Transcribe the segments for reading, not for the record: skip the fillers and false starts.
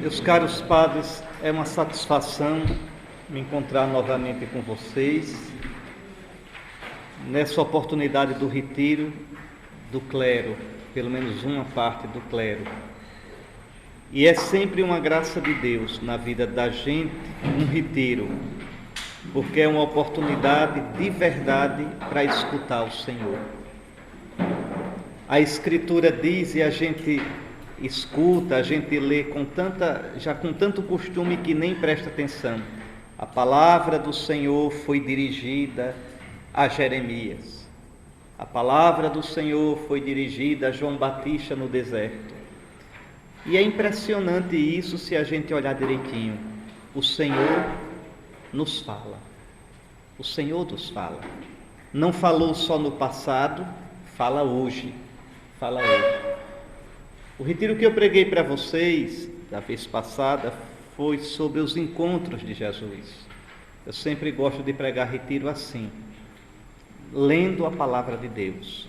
Meus caros padres, é uma satisfação me encontrar novamente com vocês nessa oportunidade do retiro do clero, pelo menos uma parte do clero. E é sempre uma graça de Deus na vida da gente, um retiro, porque é uma oportunidade de verdade para escutar o Senhor. A Escritura diz, e a gente escuta, a gente lê com tanto costume que nem presta atenção. A palavra do Senhor foi dirigida a Jeremias. A palavra do Senhor foi dirigida a João Batista no deserto. E é impressionante isso se a gente olhar direitinho. O Senhor nos fala. O Senhor nos fala. Não falou só no passado, fala hoje. Fala hoje. O retiro que eu preguei para vocês, da vez passada, foi sobre os encontros de Jesus. Eu sempre gosto de pregar retiro assim, lendo a palavra de Deus.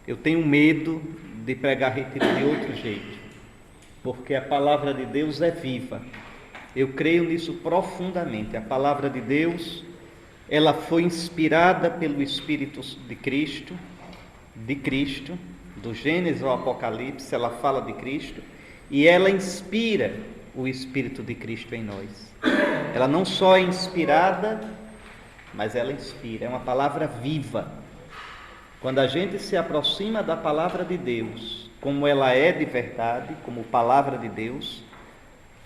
Eu tenho medo de pregar retiro de outro jeito, porque a palavra de Deus é viva. Eu creio nisso profundamente. A palavra de Deus, ela foi inspirada pelo Espírito de Cristo, do Gênesis ao Apocalipse, ela fala de Cristo, e ela inspira o Espírito de Cristo em nós. Ela não só é inspirada, mas ela inspira, é uma palavra viva. Quando a gente se aproxima da palavra de Deus, como ela é de verdade, como palavra de Deus,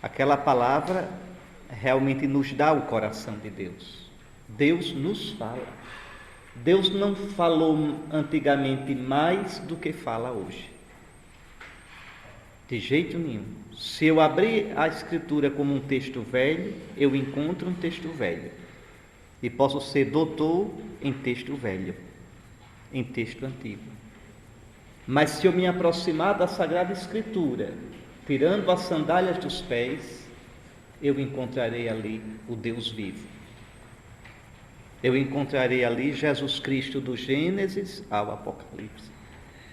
aquela palavra realmente nos dá o coração de Deus. Deus nos fala. Deus não falou antigamente mais do que fala hoje. De jeito nenhum. Se eu abrir a Escritura como um texto velho, eu encontro um texto velho. E posso ser doutor em texto velho, em texto antigo. Mas se eu me aproximar da Sagrada Escritura, tirando as sandálias dos pés, eu encontrarei ali o Deus vivo. Eu encontrarei ali Jesus Cristo do Gênesis ao Apocalipse,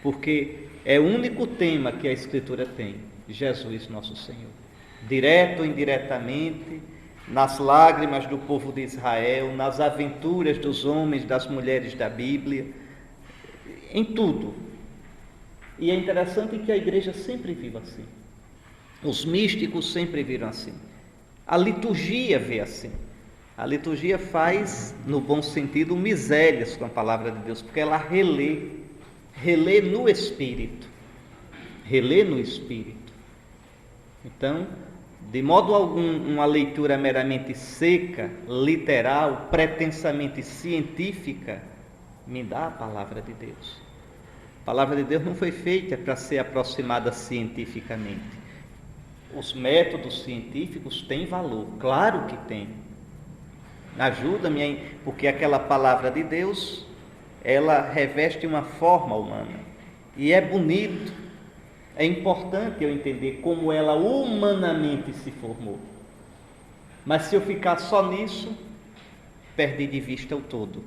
porque é o único tema que a Escritura tem, Jesus nosso Senhor. Direto ou indiretamente, nas lágrimas do povo de Israel, nas aventuras dos homens, das mulheres da Bíblia, em tudo. E é interessante que a igreja sempre vive assim. Os místicos sempre viram assim. A liturgia vê assim. A liturgia faz, no bom sentido, misérias com a palavra de Deus, porque ela relê no Espírito. Relê no Espírito. Então, de modo algum, uma leitura meramente seca, literal, pretensamente científica, me dá a palavra de Deus. A palavra de Deus não foi feita para ser aproximada cientificamente. Os métodos científicos têm valor, claro que tem. Ajuda-me, porque aquela palavra de Deus, ela reveste uma forma humana. E é bonito, é importante eu entender como ela humanamente se formou. Mas se eu ficar só nisso, perdi de vista o todo.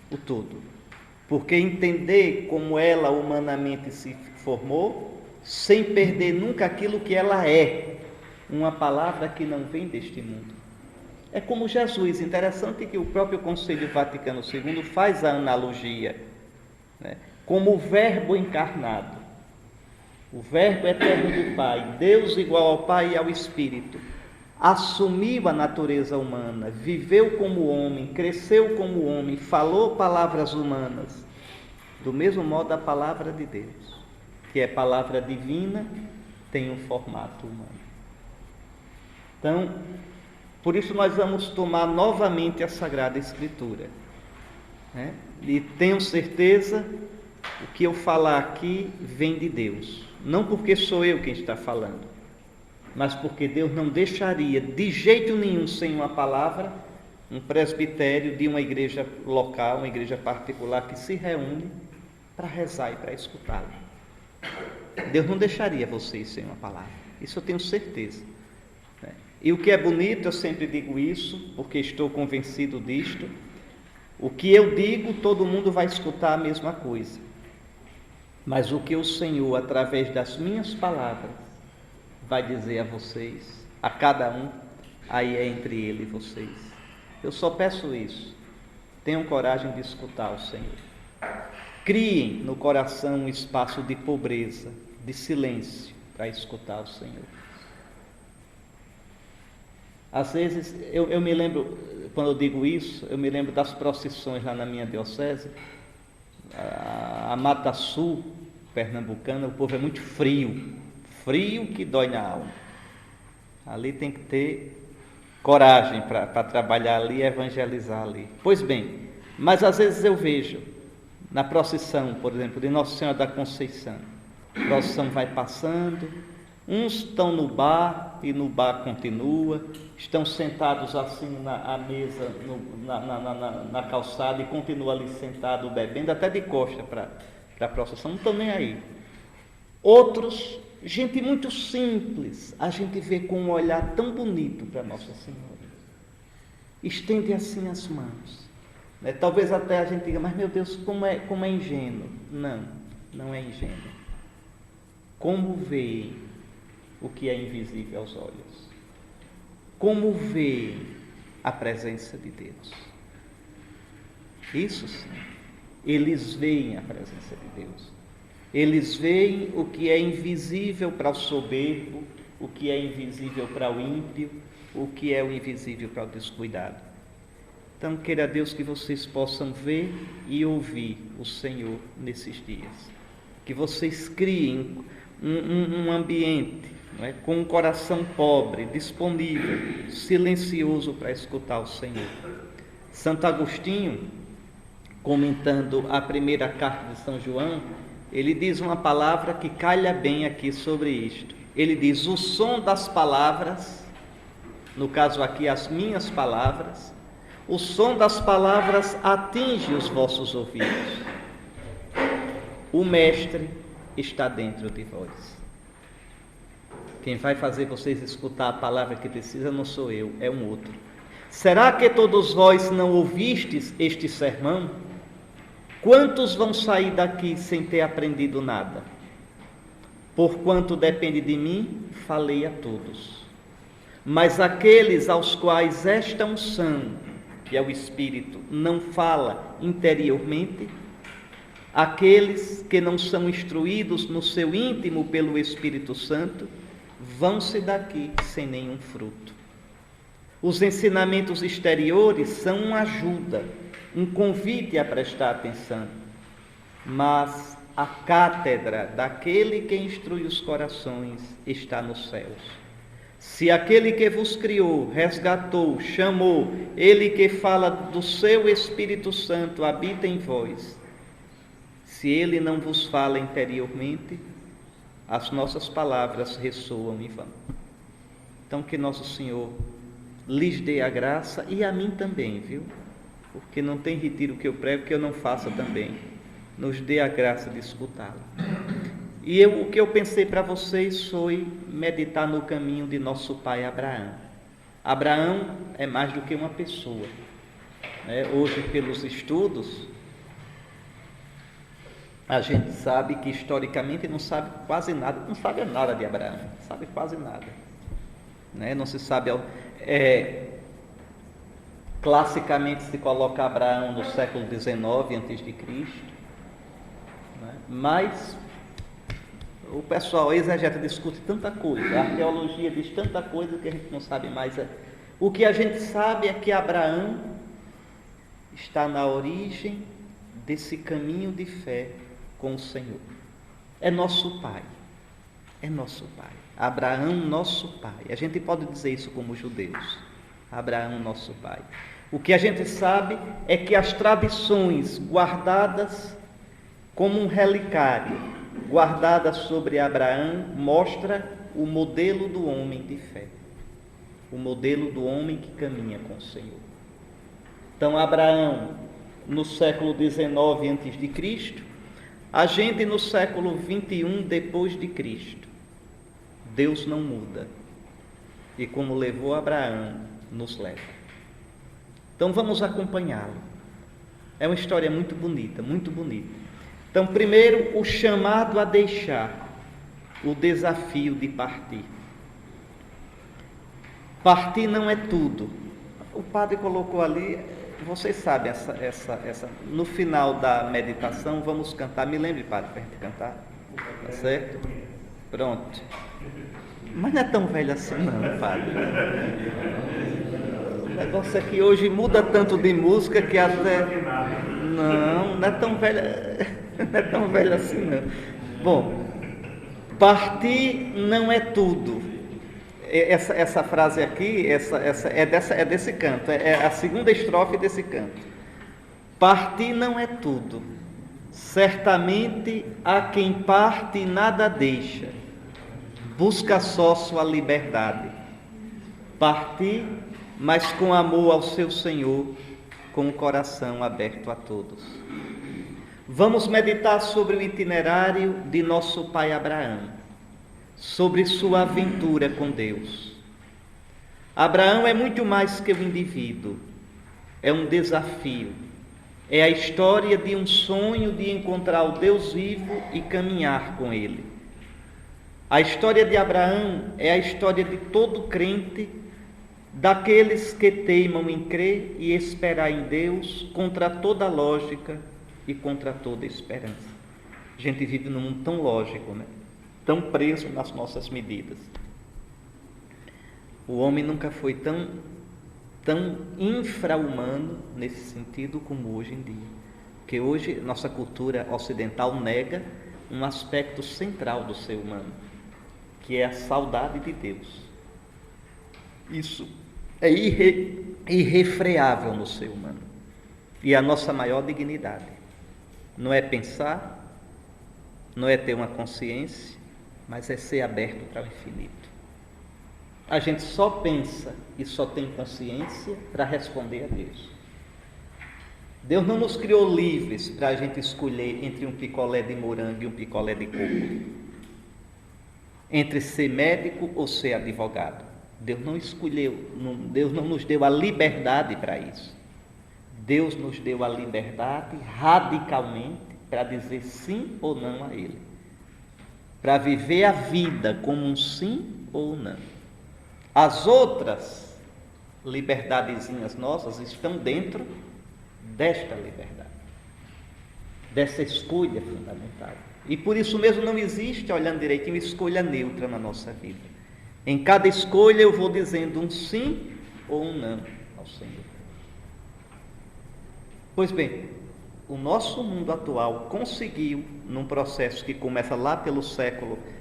O todo. Porque entender como ela humanamente se formou, sem perder nunca aquilo que ela é, uma palavra que não vem deste mundo. É como Jesus, interessante que o próprio Concílio Vaticano II faz a analogia, né? Como o Verbo encarnado, o Verbo eterno do Pai, Deus igual ao Pai e ao Espírito, assumiu a natureza humana, viveu como homem, cresceu como homem, falou palavras humanas. Do mesmo modo, a palavra de Deus, que é palavra divina, tem um formato humano. Então, por isso nós vamos tomar novamente a Sagrada Escritura, né? E tenho certeza, o que eu falar aqui vem de Deus. Não porque sou eu quem está falando, mas porque Deus não deixaria de jeito nenhum sem uma palavra, um presbitério de uma igreja local, uma igreja particular que se reúne para rezar e para escutá-lo. Deus não deixaria vocês sem uma palavra, isso eu tenho certeza. E o que é bonito, eu sempre digo isso, porque estou convencido disto, o que eu digo, todo mundo vai escutar a mesma coisa. Mas o que o Senhor, através das minhas palavras, vai dizer a vocês, a cada um, aí é entre ele e vocês. Eu só peço isso. Tenham coragem de escutar o Senhor. Criem no coração um espaço de pobreza, de silêncio, para escutar o Senhor. Às vezes, eu me lembro, quando eu digo isso, eu me lembro das procissões lá na minha diocese, a Mata Sul, pernambucana, o povo é muito frio, frio que dói na alma. Ali tem que ter coragem para trabalhar ali e evangelizar ali. Pois bem, mas às vezes eu vejo, na procissão, por exemplo, de Nossa Senhora da Conceição, a procissão vai passando, uns estão no bar e no bar continua, estão sentados assim na mesa, na calçada e continuam ali sentados bebendo, até de costa para a procissão, não estão nem aí. Outros, gente muito simples, a gente vê com um olhar tão bonito para Nossa Senhora. Estende assim as mãos. Talvez até a gente diga, mas meu Deus, como é ingênuo. Não é ingênuo. Como veem o que é invisível aos olhos? Como veem a presença de Deus? Isso sim. Eles veem a presença de Deus. Eles veem o que é invisível para o soberbo, o que é invisível para o ímpio, o que é o invisível para o descuidado. Então, queira Deus que vocês possam ver e ouvir o Senhor nesses dias. Que vocês criem um ambiente, não é, com um coração pobre, disponível, silencioso para escutar o Senhor. Santo Agostinho, comentando a primeira carta de São João, ele diz uma palavra que calha bem aqui sobre isto. Ele diz: o som das palavras, no caso aqui as minhas palavras, o som das palavras atinge os vossos ouvidos. O Mestre está dentro de vós. Quem vai fazer vocês escutar a palavra que precisa não sou eu, é um outro. Será que todos vós não ouvistes este sermão? Quantos vão sair daqui sem ter aprendido nada? Porquanto depende de mim, falei a todos. Mas aqueles aos quais esta unção, que é o Espírito, não fala interiormente, aqueles que não são instruídos no seu íntimo pelo Espírito Santo, vão-se daqui sem nenhum fruto. Os ensinamentos exteriores são uma ajuda, um convite a prestar atenção, mas a cátedra daquele que instrui os corações está nos céus. Se aquele que vos criou, resgatou, chamou, ele que fala do seu Espírito Santo habita em vós, se ele não vos fala interiormente, as nossas palavras ressoam em vão. Então que Nosso Senhor lhes dê a graça e a mim também, viu? Porque não tem retiro que eu prego que eu não faça também. Nos dê a graça de escutá-lo. E o que eu pensei para vocês foi meditar no caminho de nosso pai Abraão. Abraão é mais do que uma pessoa. Hoje, pelos estudos, a gente sabe que historicamente não sabe quase nada, não sabe nada de Abraão, não sabe quase nada. Não se sabe... Classicamente se coloca Abraão no século XIX a.C., mas o pessoal exegeta, discute tanta coisa, a arqueologia diz tanta coisa que a gente não sabe mais. O que a gente sabe é que Abraão está na origem desse caminho de fé com o Senhor. É nosso pai, é nosso pai. Abraão, nosso pai. A gente pode dizer isso como judeus. Abraão, nosso pai. O que a gente sabe é que as tradições guardadas como um relicário, guardadas sobre Abraão, mostra o modelo do homem de fé, o modelo do homem que caminha com o Senhor. Então, Abraão, no século XIX a.C., a gente no século XXI depois de Cristo. Deus não muda. E como levou Abraão, nos leva. Então vamos acompanhá-lo. É uma história muito bonita, muito bonita. Então, primeiro, o chamado a deixar, o desafio de partir. Partir não é tudo. O padre colocou ali, vocês sabem, no final da meditação vamos cantar. Me lembre, padre, para a gente cantar. Tá certo? Pronto. Mas não é tão velho assim não, padre. O negócio é que hoje muda tanto de música que até... Não é tão velho, não é tão velho assim não. Bom, partir não é tudo. Essa frase aqui, é desse canto, é a segunda estrofe desse canto. Partir não é tudo. Certamente há quem parte e nada deixa. Busca só sua liberdade. Partir, mas com amor ao seu Senhor, com o coração aberto a todos. Vamos meditar sobre o itinerário de nosso pai Abraão, sobre sua aventura com Deus. Abraão é muito mais que um indivíduo, é um desafio, é a história de um sonho de encontrar o Deus vivo e caminhar com Ele. A história de Abraão é a história de todo crente, daqueles que teimam em crer e esperar em Deus contra toda lógica e contra toda esperança. A gente vive num mundo tão lógico, né? Tão preso nas nossas medidas. O homem nunca foi tão infra-humano nesse sentido como hoje em dia. Porque hoje nossa cultura ocidental nega um aspecto central do ser humano, que é a saudade de Deus. Isso é irrefreável no ser humano. E a nossa maior dignidade não é pensar, não é ter uma consciência, mas é ser aberto para o infinito. A gente só pensa e só tem consciência para responder a Deus. Deus não nos criou livres para a gente escolher entre um picolé de morango e um picolé de coco, entre ser médico ou ser advogado. Deus não escolheu, Deus não nos deu a liberdade para isso. Deus nos deu a liberdade radicalmente para dizer sim ou não a Ele, para viver a vida como um sim ou não. As outras liberdadezinhas nossas estão dentro desta liberdade, dessa escolha fundamental. E por isso mesmo não existe, olhando direitinho, escolha neutra na nossa vida. Em cada escolha eu vou dizendo um sim ou um não ao Senhor. Pois bem, o nosso mundo atual conseguiu, num processo que começa lá pelo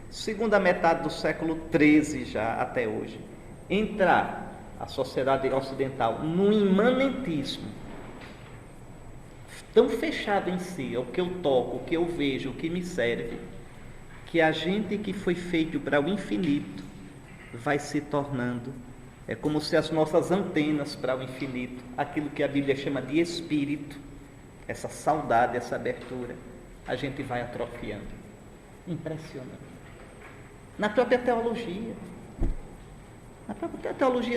segunda metade do século XIII já até hoje, entrar a sociedade ocidental num imanentismo tão fechado em si, é o que eu toco, o que eu vejo, o que me serve, que a gente que foi feito para o infinito vai se tornando, é como se as nossas antenas para o infinito, aquilo que a Bíblia chama de espírito, essa saudade, essa abertura, a gente vai atrofiando. Impressionante. Na própria teologia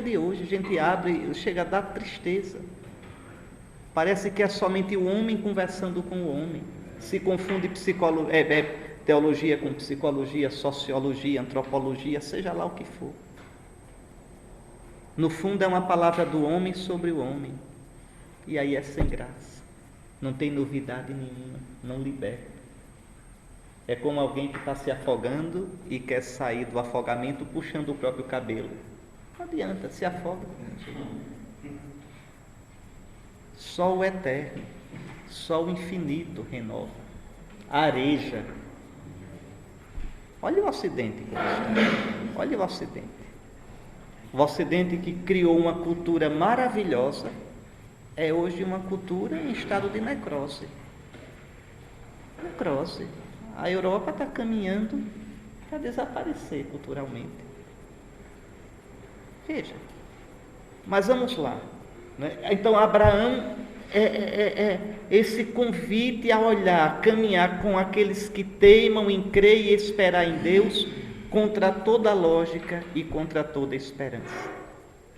de hoje, a gente abre e chega a dar tristeza. Parece que é somente o homem conversando com o homem. Se confunde teologia com psicologia, sociologia, antropologia, seja lá o que for. No fundo é uma palavra do homem sobre o homem. E aí é sem graça. Não tem novidade nenhuma, não liberta. É como alguém que está se afogando e quer sair do afogamento puxando o próprio cabelo. Não adianta, se afoga. Só o eterno, só o infinito renova, areja. Olha o Ocidente como está. Olha o Ocidente. O Ocidente que criou uma cultura maravilhosa é hoje uma cultura em estado de necrose. Necrose. A Europa está caminhando para desaparecer culturalmente. Veja. Mas vamos lá. Então Abraão é esse convite a olhar, a caminhar com aqueles que teimam em crer e esperar em Deus contra toda lógica e contra toda esperança.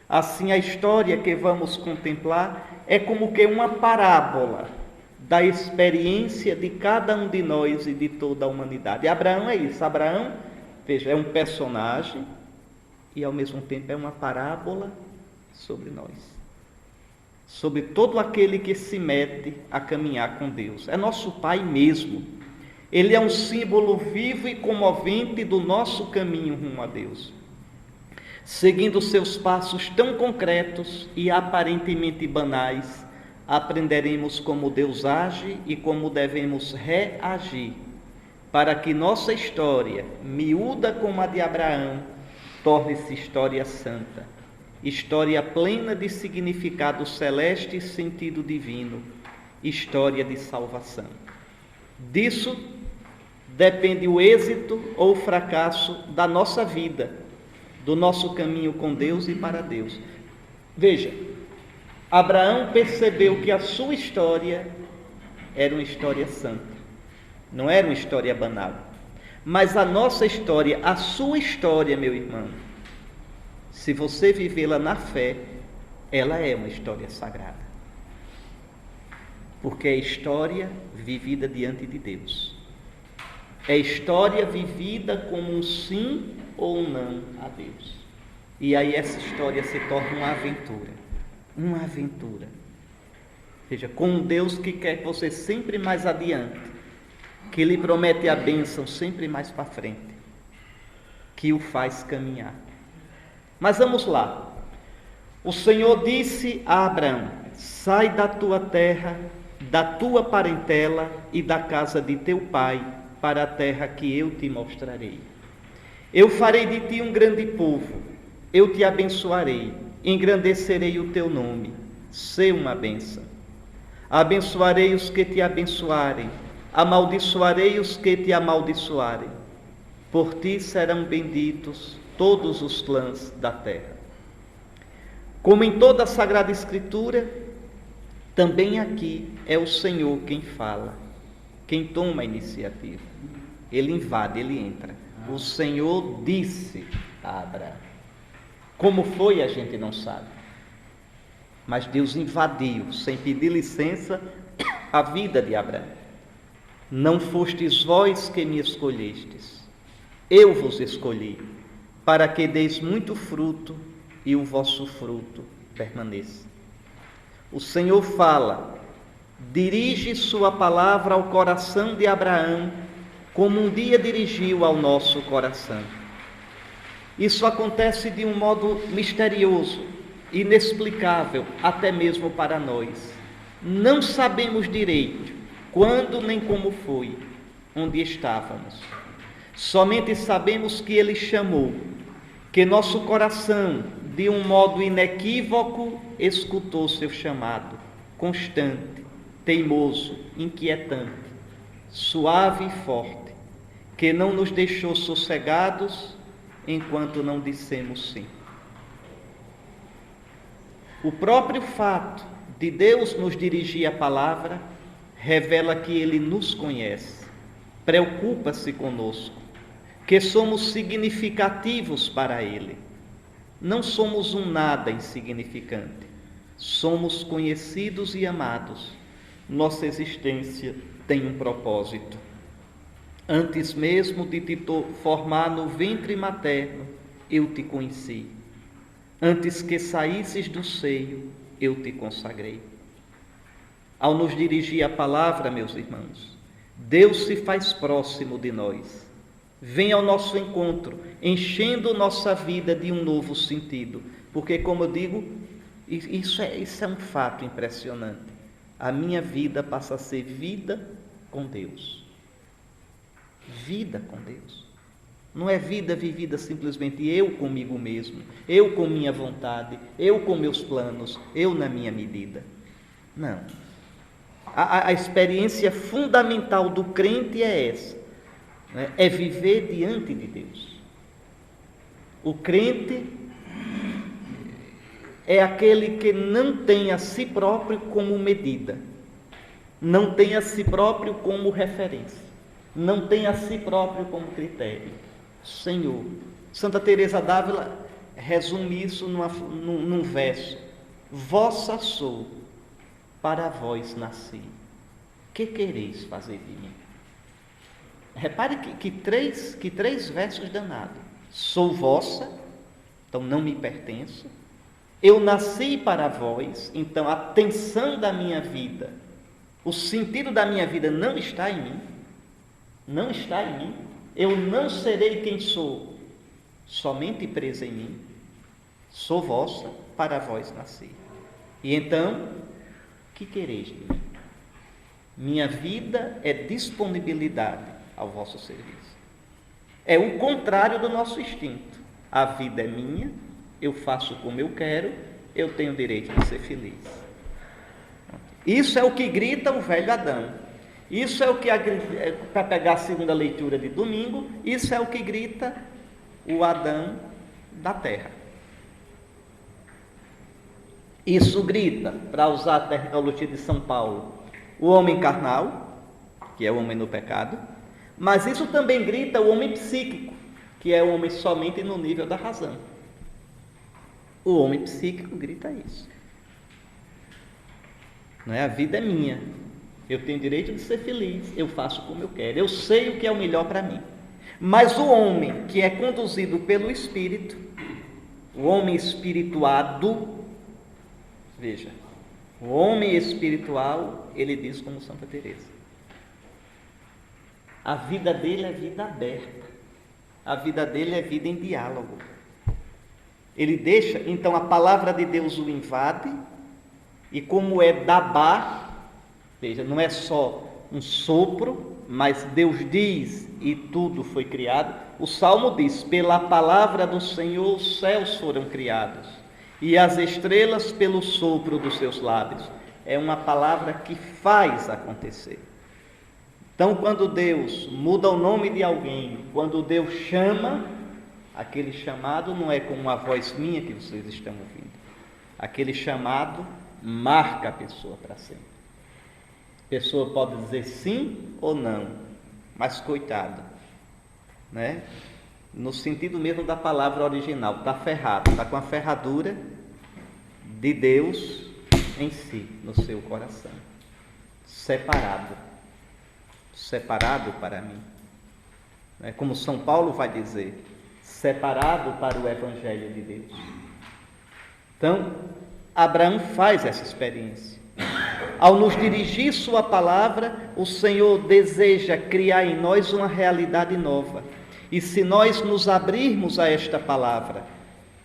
Assim, a história que vamos contemplar é como que uma parábola da experiência de cada um de nós e de toda a humanidade. Abraão é isso. Abraão, veja, é um personagem e ao mesmo tempo é uma parábola sobre nós, sobre todo aquele que se mete a caminhar com Deus. É nosso Pai mesmo. Ele é um símbolo vivo e comovente do nosso caminho rumo a Deus. Seguindo seus passos tão concretos e aparentemente banais, aprenderemos como Deus age e como devemos reagir, para que nossa história, miúda como a de Abraão, torne-se história santa, história plena de significado celeste e sentido divino, história de salvação. Disso depende o êxito ou o fracasso da nossa vida, do nosso caminho com Deus e para Deus. Veja, Abraão percebeu que a sua história era uma história santa, não era uma história banal. Mas a nossa história, a sua história, meu irmão, se você vivê-la na fé, ela é uma história sagrada. Porque é história vivida diante de Deus. É história vivida como um sim ou um não a Deus. E aí essa história se torna uma aventura. Uma aventura. Veja, com um Deus que quer que você sempre mais adiante, que lhe promete a bênção sempre mais para frente, que o faz caminhar. Mas vamos lá. O Senhor disse a Abraão: sai da tua terra, da tua parentela e da casa de teu pai, para a terra que eu te mostrarei. Eu farei de ti um grande povo, eu te abençoarei, engrandecerei o teu nome, sê uma bênção. Abençoarei os que te abençoarem, amaldiçoarei os que te amaldiçoarem. Por ti serão benditos todos os clãs da terra. Como em toda a Sagrada Escritura, também aqui é o Senhor quem fala, quem toma a iniciativa. Ele invade, ele entra. O Senhor disse a Abraão. Como foi, a gente não sabe. Mas Deus invadiu, sem pedir licença, a vida de Abraão. Não fostes vós que me escolhestes, eu vos escolhi, para que deis muito fruto e o vosso fruto permaneça. O Senhor fala, dirige sua palavra ao coração de Abraão, como um dia dirigiu ao nosso coração. Isso acontece de um modo misterioso, inexplicável, até mesmo para nós. Não sabemos direito quando nem como foi, onde estávamos. Somente sabemos que Ele chamou, que nosso coração, de um modo inequívoco, escutou seu chamado, constante, teimoso, inquietante, suave e forte, que não nos deixou sossegados enquanto não dissemos sim. O próprio fato de Deus nos dirigir a palavra revela que Ele nos conhece, preocupa-se conosco, que somos significativos para Ele. Não somos um nada insignificante, somos conhecidos e amados. Nossa existência tem um propósito. Antes mesmo de te formar no ventre materno, eu te conheci. Antes que saísses do seio, eu te consagrei. Ao nos dirigir a palavra, meus irmãos, Deus se faz próximo de nós. Vem ao nosso encontro, enchendo nossa vida de um novo sentido. Porque, como eu digo, isso é um fato impressionante. A minha vida passa a ser vida com Deus. Vida com Deus. Não é vida vivida simplesmente eu comigo mesmo, eu com minha vontade, eu com meus planos, eu na minha medida. Não. A experiência fundamental do crente é essa, né? É viver diante de Deus. O crente é aquele que não tem a si próprio como medida, não tem a si próprio como referência, não tem a si próprio como critério. Senhor. Santa Teresa d'Ávila resume isso num verso: vossa sou, para vós nasci, que quereis fazer de mim? Repare que três versos danados. Sou vossa, então não me pertenço. Eu nasci para vós, então a tensão da minha vida, o sentido da minha vida não está em mim, não está em mim. Eu não serei quem sou, somente presa em mim. Sou vossa, para vós nasci. E então, que quereis de mim? Minha vida é disponibilidade ao vosso serviço. É o contrário do nosso instinto. A vida é minha, eu faço como eu quero, eu tenho o direito de ser feliz. Isso é o que grita o velho Adão. Isso é o que, para pegar a segunda leitura de domingo, isso é o que grita o Adão da terra. Isso grita, para usar a terminologia de São Paulo, o homem carnal, que é o homem no pecado, mas isso também grita o homem psíquico, que é o homem somente no nível da razão. O homem psíquico grita isso. Não é? A vida é minha, eu tenho direito de ser feliz, eu faço como eu quero, eu sei o que é o melhor para mim. Mas o homem que é conduzido pelo Espírito, o homem espirituado, veja, o homem espiritual, ele diz como Santa Teresa, a vida dele é vida aberta, a vida dele é vida em diálogo. Ele deixa, então a palavra de Deus o invade, e como é Dabá, veja, não é só um sopro, mas Deus diz e tudo foi criado. O Salmo diz, pela palavra do Senhor os céus foram criados, e as estrelas pelo sopro dos seus lábios. É uma palavra que faz acontecer. Então, quando Deus muda o nome de alguém, quando Deus chama, aquele chamado não é como uma voz minha que vocês estão ouvindo. Aquele chamado marca a pessoa para sempre. A pessoa pode dizer sim ou não, mas coitado, né? No sentido mesmo da palavra original, está ferrado, está com a ferradura de Deus em si, no seu coração, separado para mim, né? Como São Paulo vai dizer, separado para o Evangelho de Deus. Então, Abraão faz essa experiência. Ao nos dirigir sua palavra, o Senhor deseja criar em nós uma realidade nova. E se nós nos abrirmos a esta palavra,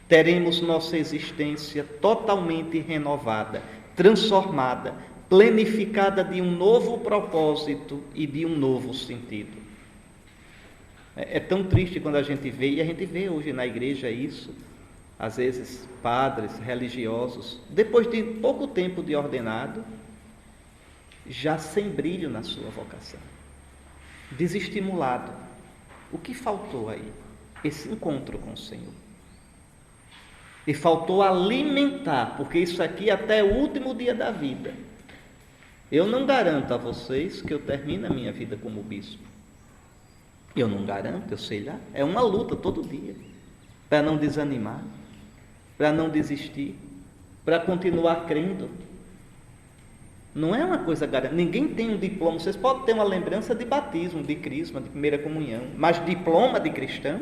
teremos nossa existência totalmente renovada, transformada, planificada de um novo propósito e de um novo sentido. É tão triste quando a gente vê, e a gente vê hoje na igreja isso, às vezes padres religiosos, depois de pouco tempo de ordenado, já sem brilho na sua vocação, desestimulado. O que faltou aí? Esse encontro com o Senhor. E faltou alimentar, porque isso aqui até o último dia da vida. Eu não garanto a vocês que eu termine a minha vida como bispo. Eu não garanto, eu sei lá. É uma luta todo dia, para não desanimar, para não desistir, para continuar crendo. Não é uma coisa garantida. Ninguém tem um diploma. Vocês podem ter uma lembrança de batismo, de crisma, de primeira comunhão, mas diploma de cristão?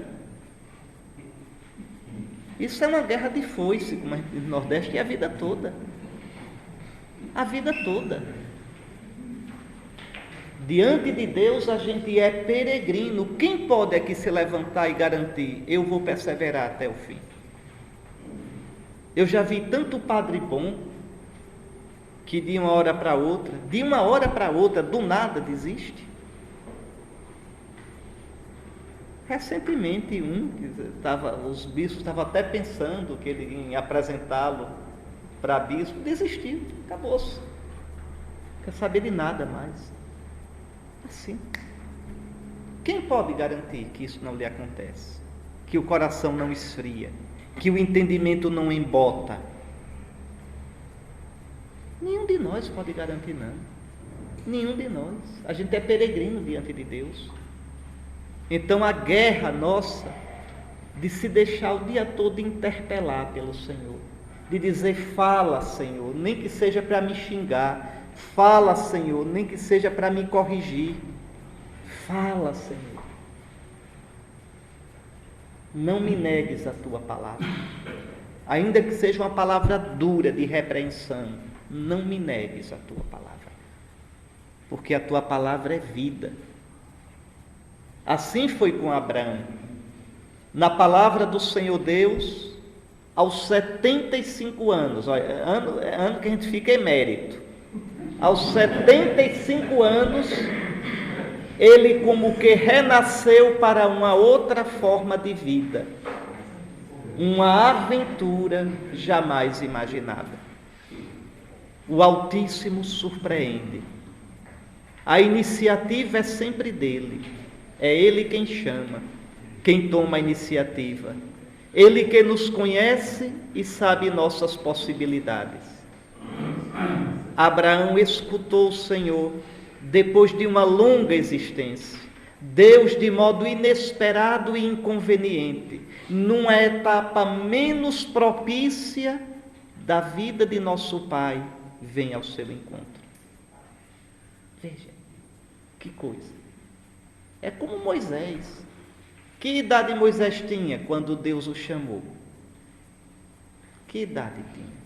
Isso é uma guerra de foice, como no Nordeste, e a vida toda. A vida toda. Diante de Deus a gente é peregrino. Quem pode aqui se levantar e garantir, eu vou perseverar até o fim? Eu já vi tanto padre bom, que de uma hora para outra, do nada desiste. Recentemente os bispos estavam até pensando que ele ia apresentá-lo para bispo, desistiu, acabou-se. Não quer saber de nada mais. Assim. Quem pode garantir que isso não lhe acontece? Que o coração não esfria, que o entendimento não embota? Nenhum de nós pode garantir, não. Nenhum de nós. A gente é peregrino diante de Deus. Então a guerra nossa de se deixar o dia todo interpelar pelo Senhor, de dizer, fala, Senhor, nem que seja para me xingar, fala, Senhor, nem que seja para me corrigir, fala, Senhor. Não me negues a tua palavra. Ainda que seja uma palavra dura de repreensão, não me negues a tua palavra. Porque a tua palavra é vida. Assim foi com Abraão. Na palavra do Senhor Deus, aos 75 anos, olha, ano que a gente fica emérito. Aos 75 anos, ele como que renasceu para uma outra forma de vida. Uma aventura jamais imaginada. O Altíssimo surpreende. A iniciativa é sempre dele. É ele quem chama, quem toma a iniciativa. Ele que nos conhece e sabe nossas possibilidades. Abraão escutou o Senhor depois de uma longa existência. Deus, de modo inesperado e inconveniente, numa etapa menos propícia da vida de nosso Pai, vem ao seu encontro. Veja, que coisa. É como Moisés. Que idade Moisés tinha quando Deus o chamou? Que idade tinha?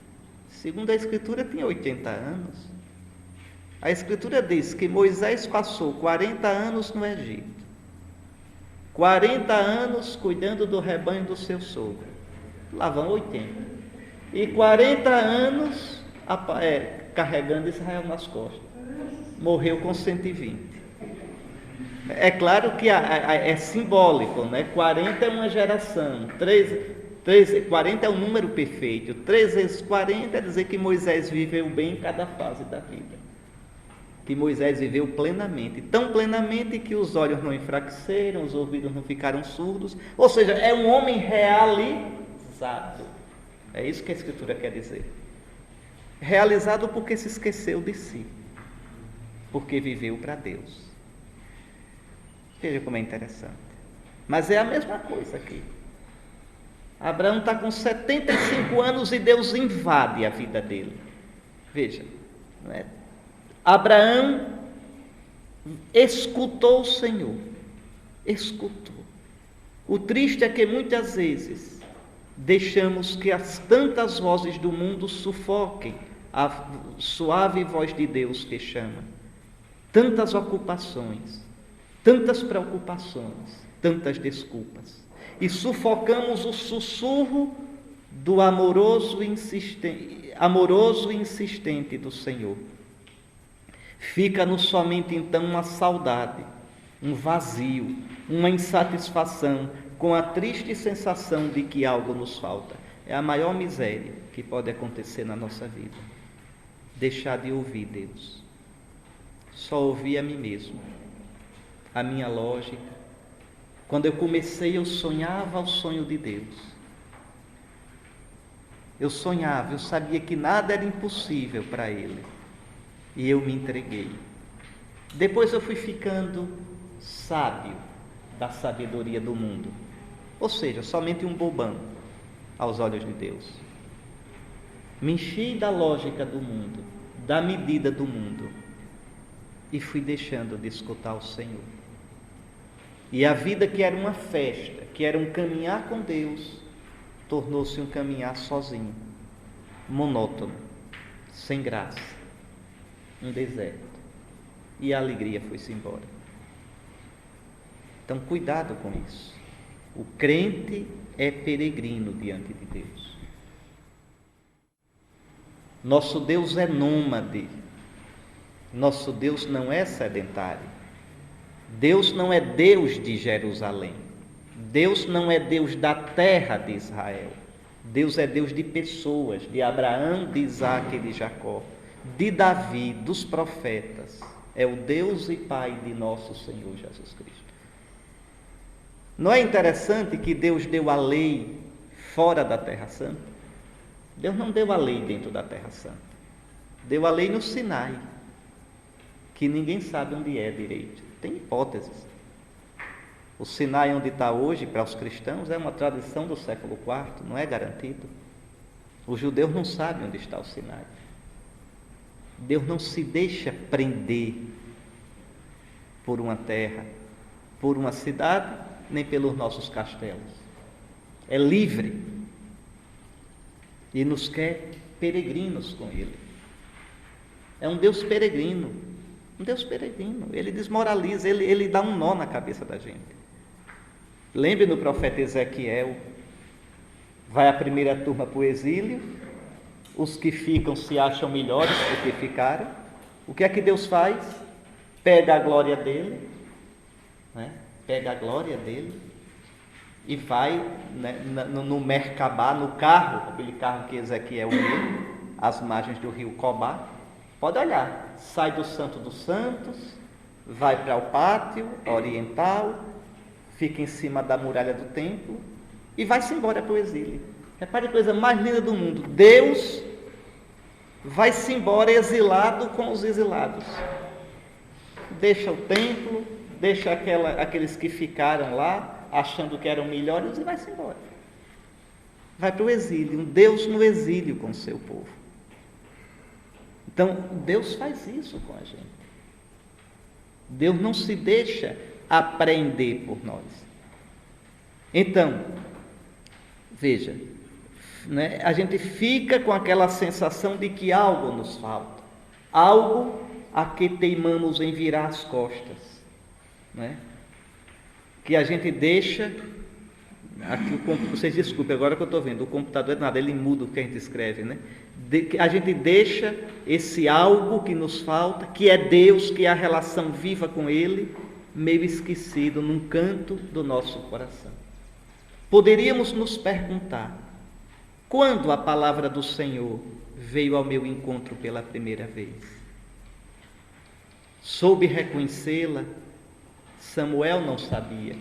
Segundo a Escritura, tinha 80 anos. A Escritura diz que Moisés passou 40 anos no Egito, 40 anos cuidando do rebanho do seu sogro, lá vão 80, e 40 anos carregando Israel nas costas, morreu com 120. É claro que é simbólico, né? 40 é uma geração, 40 é um número perfeito, 3 vezes 40 é dizer que Moisés viveu bem em cada fase da vida. Que Moisés viveu plenamente, tão plenamente que os olhos não enfraqueceram, os ouvidos não ficaram surdos, ou seja, é um homem realizado. É isso que a Escritura quer dizer. Realizado porque se esqueceu de si, porque viveu para Deus. Veja como é interessante. Mas é a mesma coisa aqui. Abraão está com 75 anos e Deus invade a vida dele. Veja, não é? Abraão escutou o Senhor, escutou. O triste é que muitas vezes deixamos que as tantas vozes do mundo sufoquem a suave voz de Deus que chama. Tantas ocupações, tantas preocupações, tantas desculpas. E sufocamos o sussurro do amoroso e insistente do Senhor. Fica-nos somente então uma saudade, um vazio, uma insatisfação, com a triste sensação de que algo nos falta. É a maior miséria que pode acontecer na nossa vida. Deixar de ouvir Deus. Só ouvir a mim mesmo, a minha lógica. Quando eu comecei, eu sonhava o sonho de Deus. Eu sonhava, eu sabia que nada era impossível para Ele. E eu me entreguei. Depois eu fui ficando sábio da sabedoria do mundo. Ou seja, somente um bobão aos olhos de Deus. Me enchi da lógica do mundo, da medida do mundo. E fui deixando de escutar o Senhor. E a vida que era uma festa, que era um caminhar com Deus, tornou-se um caminhar sozinho, monótono, sem graça. Um deserto, e a alegria foi-se embora. Então cuidado com isso. O crente é peregrino diante de Deus. Nosso Deus é nômade. Nosso Deus não é sedentário. Deus não é Deus de Jerusalém. Deus não é Deus da terra de Israel. Deus é Deus de pessoas, de Abraão, de Isaque e de Jacó, de Davi, dos profetas. É o Deus e Pai de nosso Senhor Jesus Cristo. Não é interessante que Deus deu a lei fora da Terra Santa? Deus não deu a lei dentro da Terra Santa. Deu a lei no Sinai, que ninguém sabe onde é direito. Tem hipóteses. O Sinai onde está hoje, para os cristãos, é uma tradição do século IV, não é garantido. Os judeus não sabem onde está o Sinai. Deus não se deixa prender por uma terra, por uma cidade, nem pelos nossos castelos. é livre e nos quer peregrinos com Ele. É um Deus peregrino, Ele desmoraliza, ele dá um nó na cabeça da gente. Lembre no profeta Ezequiel, vai a primeira turma para o exílio, os que ficam se acham melhores do que ficaram. O que é que Deus faz? Pega a glória dele, né? Pega a glória dele e vai, né, no Merkabá, no carro, aquele carro que Ezequiel viu, às margens do rio Cobá. Pode olhar, sai do Santo dos Santos, vai para o pátio oriental, fica em cima da muralha do templo e vai-se embora para o exílio. Repare a coisa mais linda do mundo: Deus vai-se embora exilado com os exilados. Deixa o templo, deixa aqueles que ficaram lá, achando que eram melhores, e vai-se embora. Vai para o exílio, um Deus no exílio com o seu povo. Então, Deus faz isso com a gente. Deus não se deixa apreender por nós. Então, veja, né, a gente fica com aquela sensação de que algo nos falta, algo a que teimamos em virar as costas, né? Que a gente deixa, aqui vocês desculpem, agora que eu estou vendo, o computador é nada, ele muda o que a gente escreve, né? A gente deixa esse algo que nos falta, que é Deus, que é a relação viva com Ele, meio esquecido num canto do nosso coração. Poderíamos nos perguntar: quando a palavra do Senhor veio ao meu encontro pela primeira vez? Soube reconhecê-la? Samuel não sabia,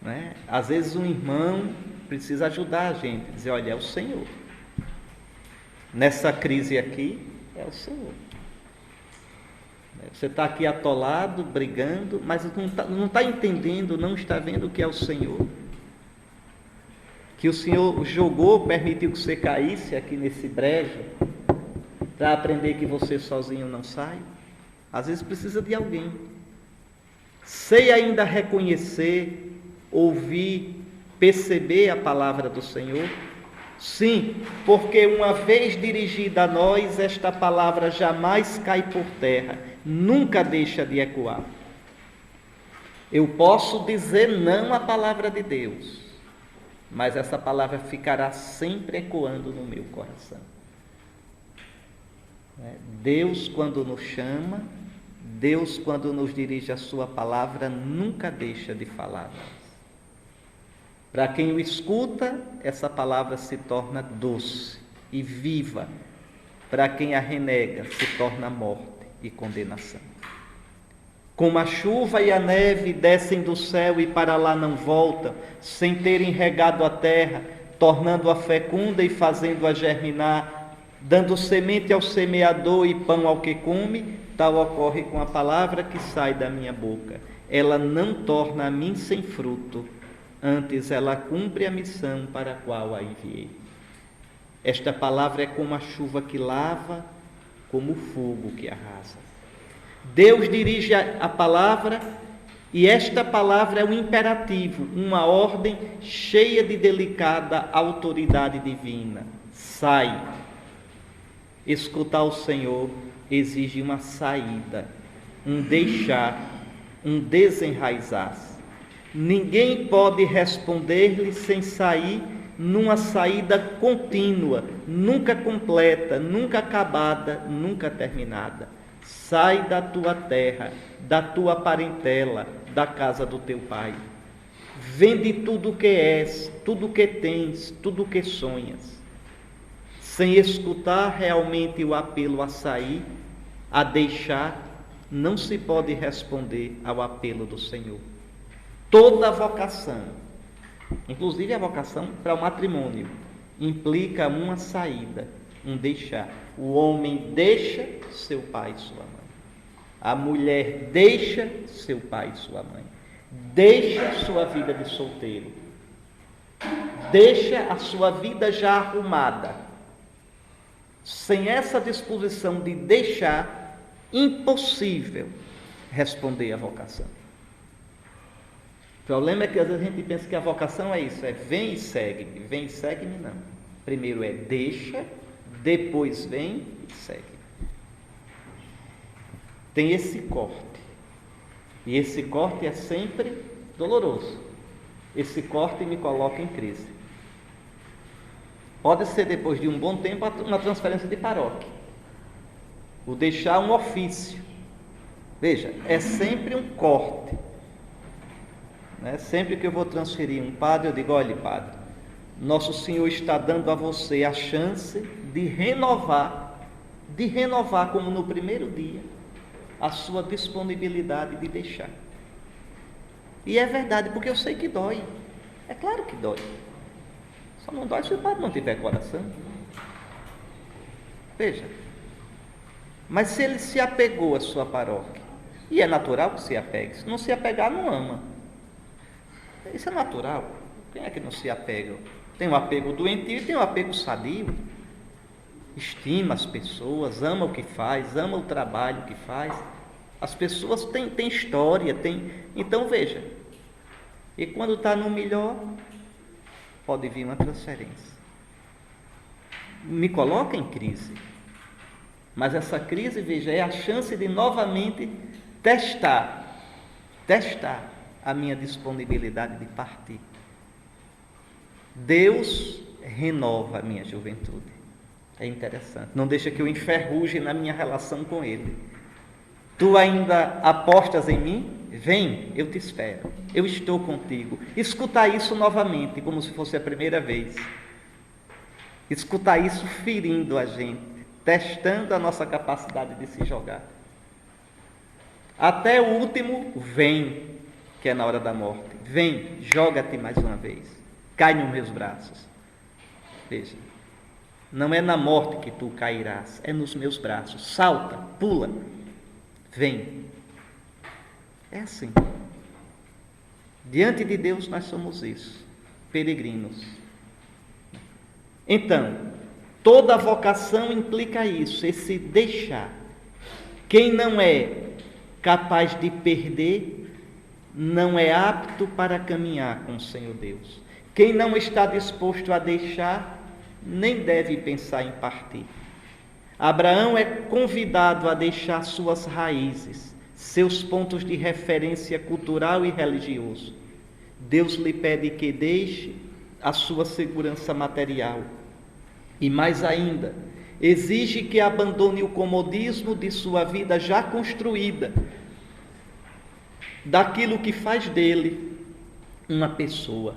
né? Às vezes um irmão precisa ajudar a gente, dizer: olha, é o Senhor. Nessa crise aqui, é o Senhor. Você está aqui atolado, brigando, mas não está entendendo, não está vendo que é o Senhor. Que o Senhor jogou, permitiu que você caísse aqui nesse brejo, para aprender que você sozinho não sai. Às vezes precisa de alguém. Sei ainda reconhecer, ouvir, perceber a palavra do Senhor? Sim, porque uma vez dirigida a nós, esta palavra jamais cai por terra, nunca deixa de ecoar. Eu posso dizer não à palavra de Deus, mas essa palavra ficará sempre ecoando no meu coração. Deus, quando nos chama, Deus, quando nos dirige a sua palavra, nunca deixa de falar. Para quem o escuta, essa palavra se torna doce e viva. Para quem a renega, se torna morte e condenação. Como a chuva e a neve descem do céu e para lá não voltam, sem terem regado a terra, tornando-a fecunda e fazendo-a germinar, dando semente ao semeador e pão ao que come, tal ocorre com a palavra que sai da minha boca. Ela não torna a mim sem fruto, antes ela cumpre a missão para a qual a enviei. Esta palavra é como a chuva que lava, como o fogo que arrasa. Deus dirige a palavra, e esta palavra é um imperativo, uma ordem cheia de delicada autoridade divina. Sai. Escutar o Senhor exige uma saída, um deixar, um desenraizar-se. Ninguém pode responder-lhe sem sair numa saída contínua, nunca completa, nunca acabada, nunca terminada. Sai da tua terra, da tua parentela, da casa do teu pai. Vende tudo o que és, tudo o que tens, tudo o que sonhas. Sem escutar realmente o apelo a sair, a deixar, não se pode responder ao apelo do Senhor. Toda vocação, inclusive a vocação para o matrimônio, implica uma saída, um deixar. O homem deixa seu pai e sua mãe. A mulher deixa seu pai e sua mãe. Deixa sua vida de solteiro. Deixa a sua vida já arrumada. Sem essa disposição de deixar, impossível responder à vocação. problema é que às vezes a gente pensa que a vocação é isso, é vem e segue-me. Vem e segue-me não. Primeiro é deixa, depois vem e segue. Tem esse corte. E esse corte é sempre doloroso. Esse corte me coloca em crise. Pode ser depois de um bom tempo uma transferência de paróquia. O deixar um ofício. Veja, é sempre um corte. Sempre que eu vou transferir um padre, eu digo, olha padre, Nosso Senhor está dando a você a chance de renovar como no primeiro dia, a sua disponibilidade de deixar. E é verdade, porque eu sei que dói. É claro que dói. Só não dói se o padre não tiver coração. Veja. Mas se ele se apegou à sua paróquia, e é natural que se apegue, se não se apegar, não ama. Isso é natural. Quem é que não se apega? Tem o apego doentio e tem o apego sadio. Estima as pessoas, ama o que faz, ama o trabalho que faz. As pessoas têm história, Então veja, e quando está no melhor, pode vir uma transferência. Me coloca em crise. Mas essa crise, veja, é a chance de novamente testar a minha disponibilidade de partir. Deus renova a minha juventude. É interessante. Não deixa que eu enferruje na minha relação com Ele. Tu ainda apostas em mim? Vem, eu te espero. Eu estou contigo. Escutar isso novamente, como se fosse a primeira vez. Escutar isso ferindo a gente, testando a nossa capacidade de se jogar. Até o último, vem, que é na hora da morte. Vem, joga-te mais uma vez. Cai nos meus braços. Veja, não é na morte que tu cairás, é nos meus braços. Salta, pula, vem. É assim. Diante de Deus nós somos isso, peregrinos. Então, toda vocação implica isso, esse deixar. Quem não é capaz de perder, não é apto para caminhar com o Senhor Deus. Quem não está disposto a deixar, nem deve pensar em partir. Abraão é convidado a deixar suas raízes, seus pontos de referência cultural e religioso. Deus lhe pede que deixe a sua segurança material. E mais ainda, exige que abandone o comodismo de sua vida já construída, daquilo que faz dele uma pessoa.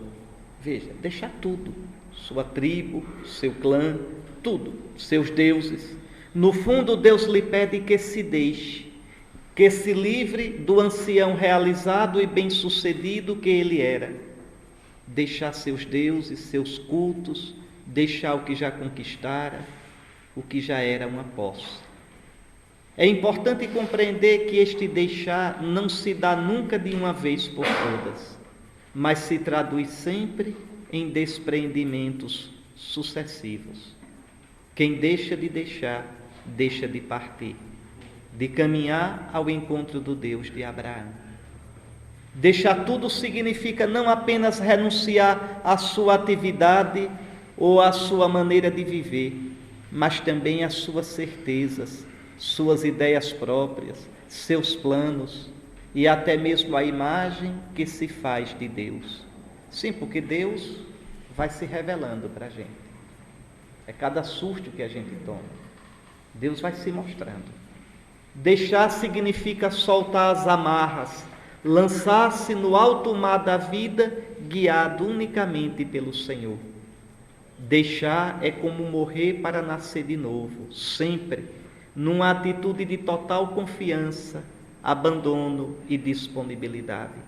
Veja, deixar tudo, sua tribo, seu clã, tudo, seus deuses. No fundo, Deus lhe pede que se deixe, que se livre do ancião realizado e bem-sucedido que ele era. Deixar seus deuses, seus cultos, deixar o que já conquistara, o que já era uma posse. É importante compreender que este deixar não se dá nunca de uma vez por todas, mas se traduz sempre em despreendimentos sucessivos. Quem deixa de deixar, deixa de partir, de caminhar ao encontro do Deus de Abraão. Deixar tudo significa não apenas renunciar à sua atividade ou à sua maneira de viver, mas também às suas certezas, suas ideias próprias, seus planos e até mesmo a imagem que se faz de Deus. Sim, porque Deus vai se revelando para a gente. É cada susto que a gente toma. Deus vai se mostrando. Deixar significa soltar as amarras, lançar-se no alto mar da vida, guiado unicamente pelo Senhor. Deixar é como morrer para nascer de novo, sempre, numa atitude de total confiança, abandono e disponibilidade.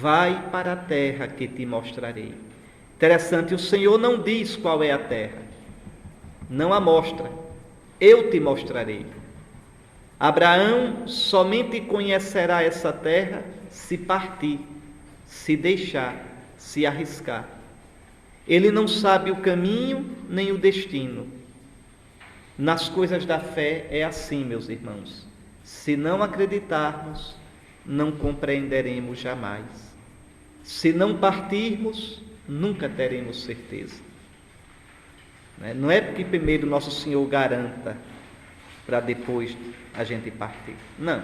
Vai para a terra que te mostrarei. Interessante, o Senhor não diz qual é a terra, não a mostra, eu te mostrarei. Abraão somente conhecerá essa terra se partir, se deixar, se arriscar. Ele não sabe o caminho nem o destino. Nas coisas da fé é assim, meus irmãos. Se não acreditarmos, não compreenderemos jamais. Se não partirmos, nunca teremos certeza. Não é porque primeiro Nosso Senhor garanta para depois a gente partir. Não.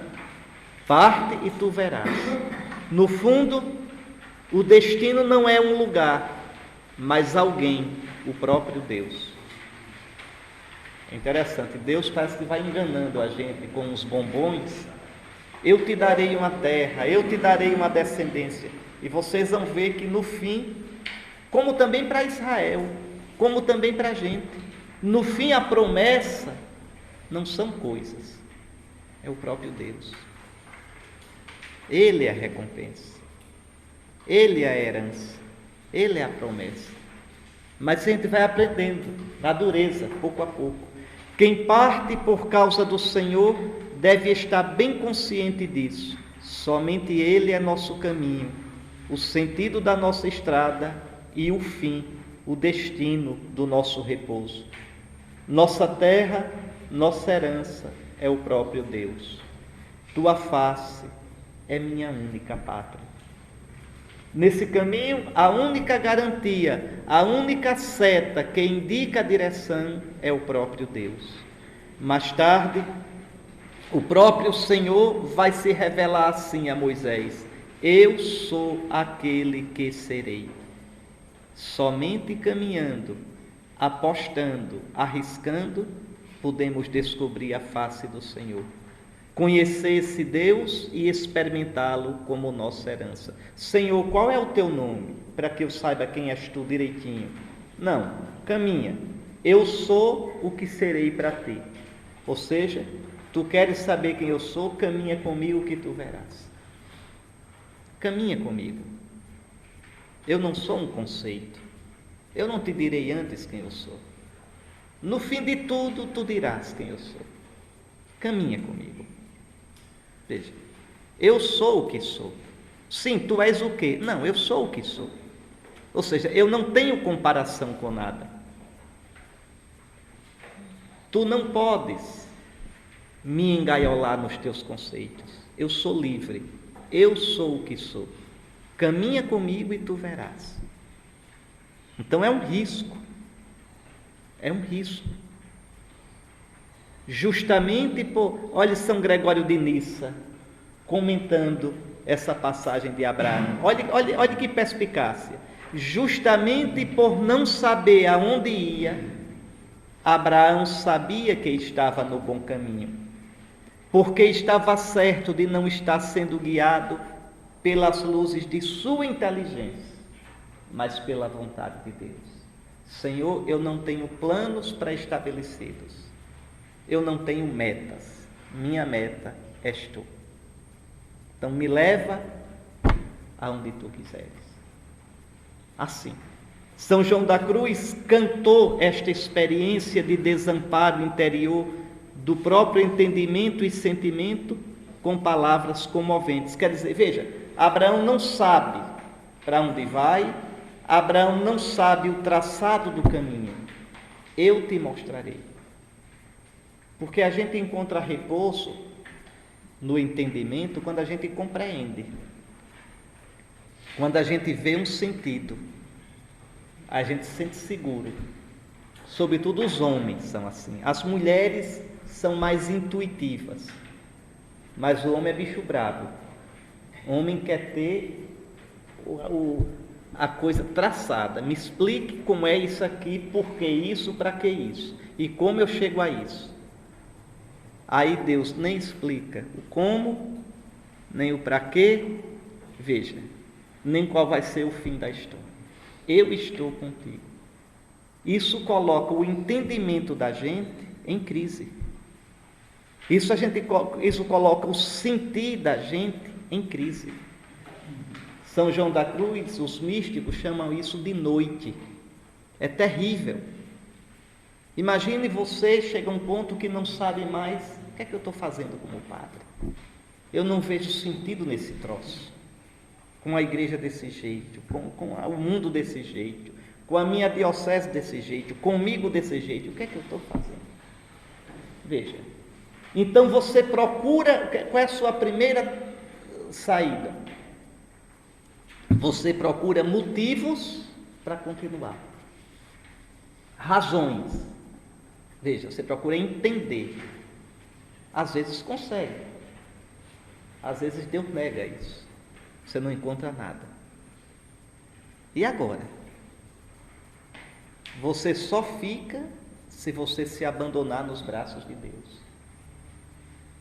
Parte e tu verás. No fundo, o destino não é um lugar, mas alguém, o próprio Deus. É interessante, Deus parece que vai enganando a gente com uns bombons. Eu te darei uma terra, eu te darei uma descendência. E vocês vão ver que no fim, como também para Israel, como também para a gente, no fim a promessa não são coisas, é o próprio Deus. Ele é a recompensa, Ele é a herança, Ele é a promessa. Mas a gente vai aprendendo na dureza, pouco a pouco. Quem parte por causa do Senhor deve estar bem consciente disso. Somente Ele é nosso caminho, o sentido da nossa estrada e o fim, o destino do nosso repouso. Nossa terra, nossa herança é o próprio Deus. Tua face é minha única pátria. Nesse caminho, a única garantia, a única seta que indica a direção é o próprio Deus. Mais tarde, o próprio Senhor vai se revelar assim a Moisés: eu sou aquele que serei. Somente caminhando, apostando, arriscando, podemos descobrir a face do Senhor. Conhecer esse Deus e experimentá-lo como nossa herança. Senhor, qual é o teu nome? Para que eu saiba quem és tu direitinho. Não, caminha. Eu sou o que serei para ti. Ou seja, tu queres saber quem eu sou? Caminha comigo que tu verás. Caminha comigo. Eu não sou um conceito. Eu não te direi antes quem eu sou. No fim de tudo, tu dirás quem eu sou. Caminha comigo. Veja, eu sou o que sou. Sim, tu és o quê? Não, eu sou o que sou. Ou seja, eu não tenho comparação com nada. Tu não podes me engaiolar nos teus conceitos. Eu sou livre. Eu sou o que sou. Caminha comigo e tu verás. Então é um risco. É um risco. Justamente por... Olha São Gregório de Nissa comentando essa passagem de Abraão. Olha que perspicácia. Justamente por não saber aonde ia, Abraão sabia que estava no bom caminho, porque estava certo de não estar sendo guiado pelas luzes de sua inteligência, mas pela vontade de Deus. Senhor, eu não tenho planos pré-estabelecidos. Eu não tenho metas. Minha meta és tu. Então me leva aonde tu quiseres. Assim, São João da Cruz cantou esta experiência de desamparo interior do próprio entendimento e sentimento com palavras comoventes. Quer dizer, veja, Abraão não sabe para onde vai, Abraão não sabe o traçado do caminho. Eu te mostrarei. Porque a gente encontra repouso no entendimento quando a gente compreende. Quando a gente vê um sentido, a gente se sente seguro. Sobretudo os homens são assim. As mulheres são mais intuitivas. Mas o homem é bicho bravo. O homem quer ter a coisa traçada. Me explique como é isso aqui, por que isso, para que isso. E como eu chego a isso. Aí Deus nem explica o como, nem o para quê, veja, nem qual vai ser o fim da história. Eu estou contigo. Isso coloca o entendimento da gente em crise. Isso coloca o sentir da gente em crise. São João da Cruz, os místicos chamam isso de noite. É terrível. Imagine você chega a um ponto que não sabe mais o que é que eu estou fazendo como padre. Eu não vejo sentido nesse troço. Com a igreja desse jeito, com o mundo desse jeito, com a minha diocese desse jeito, comigo desse jeito. O que é que eu estou fazendo? Veja. Então você procura, qual é a sua primeira saída? Você procura motivos para continuar, razões. Veja, você procura entender. Às vezes consegue, às vezes Deus nega isso. Você não encontra nada. E agora? Você só fica se você se abandonar nos braços de Deus.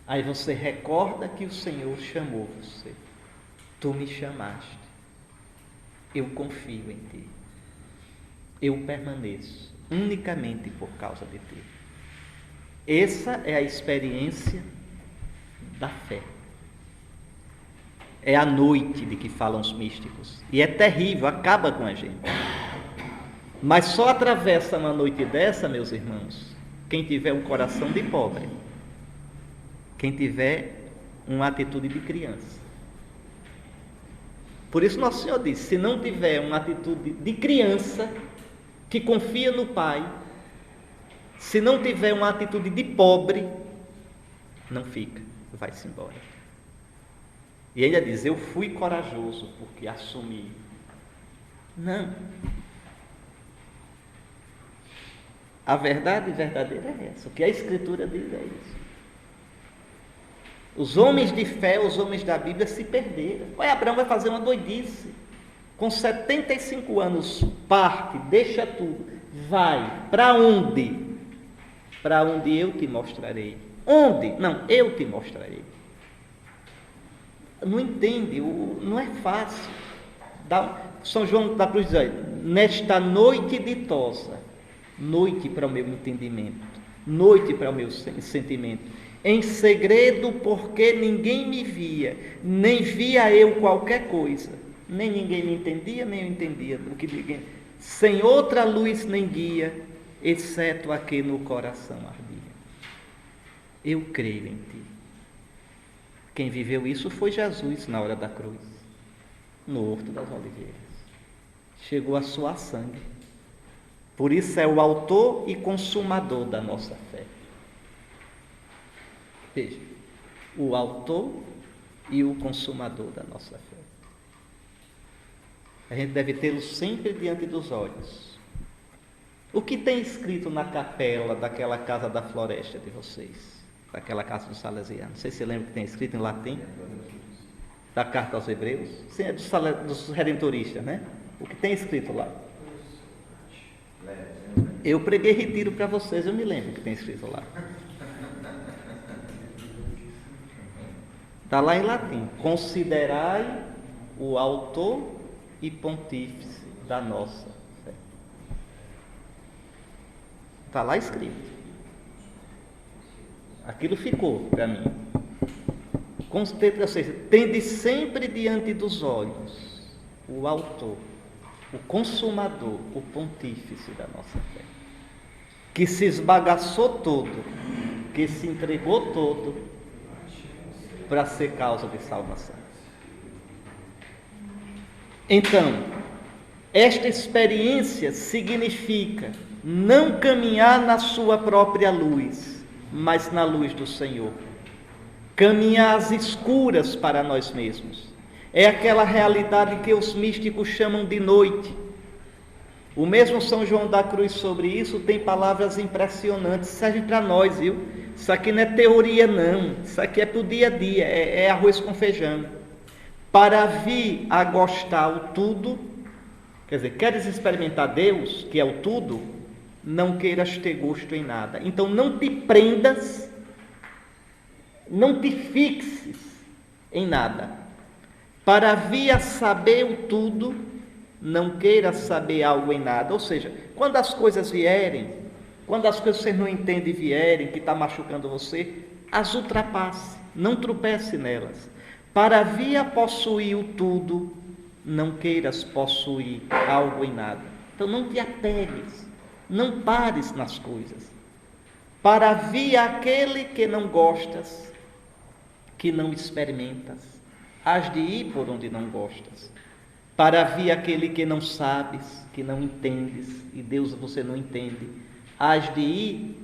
Aí você recorda que o Senhor chamou você. Tu me chamaste. Eu confio em ti. Eu permaneço unicamente por causa de ti. Essa é a experiência da fé. É a noite de que falam os místicos. E é terrível, acaba com a gente. Mas só atravessa uma noite dessa, meus irmãos, quem tiver um coração de pobre, quem tiver uma atitude de criança. Por isso Nosso Senhor disse, se não tiver uma atitude de criança, que confia no Pai, se não tiver uma atitude de pobre, não fica, vai-se embora. E ainda diz, eu fui corajoso porque assumi. Não. A verdade verdadeira é essa. O que a Escritura diz é isso. Os homens de fé, os homens da Bíblia se perderam. Olha, Abraão vai fazer uma doidice. Com 75 anos, parte, deixa tudo. Vai. Para onde? Para onde eu te mostrarei. Onde? Não, eu te mostrarei. Não entende, não é fácil. São João da Cruz diz, nesta noite ditosa, noite para o meu entendimento, noite para o meu sentimento, em segredo, porque ninguém me via, nem via eu qualquer coisa, nem ninguém me entendia, nem eu entendia o que ninguém, sem outra luz nem guia, exceto a que no coração ardia. Eu creio em ti. Quem viveu isso foi Jesus na hora da cruz, no Horto das Oliveiras. Chegou a suar sangue. Por isso é o autor e consumador da nossa fé. Veja, o autor e o consumador da nossa fé. A gente deve tê-lo sempre diante dos olhos. O que tem escrito na capela daquela casa da floresta de vocês? Daquela casa dos Salesianos? Não sei se você lembra que tem escrito em latim? Da carta aos Hebreus? Sim, é dos redentoristas, né? O que tem escrito lá? Eu preguei retiro para vocês, eu me lembro que tem escrito lá. Está lá em latim. Considerai o autor e pontífice da nossa fé. Está lá escrito. Aquilo ficou para mim. Ou seja, tende sempre diante dos olhos o autor, o consumador, o pontífice da nossa fé, que se esbagaçou todo, que se entregou todo para ser causa de salvação. Então, esta experiência significa não caminhar na sua própria luz, mas na luz do Senhor. Caminhar às escuras para nós mesmos. É aquela realidade que os místicos chamam de noite. O mesmo São João da Cruz sobre isso tem palavras impressionantes, serve para nós, viu? Isso aqui não é teoria não, isso aqui é para o dia a dia, é arroz com feijão. Para vir a gostar o tudo, quer dizer, queres experimentar Deus, que é o tudo, não queiras ter gosto em nada. Então não te prendas, não te fixes em nada. Para vir a saber o tudo, não queiras saber algo em nada. Ou seja, quando as coisas vierem, quando as coisas que você não entende vierem, que está machucando você, as ultrapasse, não tropece nelas. Para vir a possuir o tudo, não queiras possuir algo em nada. Então não te apegues, não pares nas coisas. Para vir aquele que não gostas, que não experimentas, hás de ir por onde não gostas. Para vir aquele que não sabes, que não entendes, e Deus você não entende, hás de ir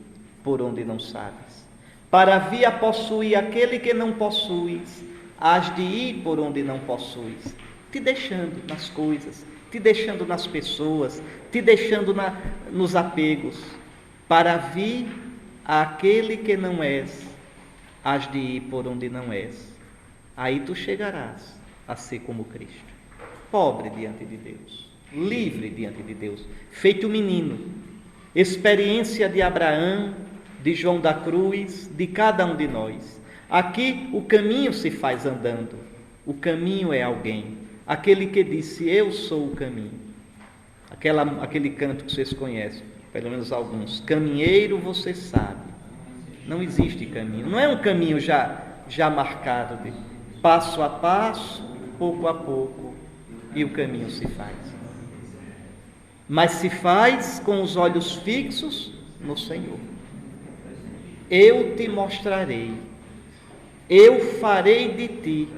por onde não sabes. Para vir a possuir aquele que não possuis, hás de ir por onde não possuis. te deixando nas coisas, te deixando nas pessoas, te deixando nos apegos, para vir àquele que não és, hás de ir por onde não és. Aí tu chegarás a ser como Cristo, pobre diante de Deus, livre diante de Deus, feito menino. Experiência de Abraão, de João da Cruz, de cada um de nós. Aqui o caminho se faz andando, o caminho é alguém, aquele que disse, eu sou o caminho. Aquele canto que vocês conhecem, pelo menos alguns, caminheiro você sabe. Não existe caminho, não é um caminho já marcado, de passo a passo, pouco a pouco, e o caminho se faz. Mas se faz com os olhos fixos no Senhor. Eu te mostrarei, eu farei de ti,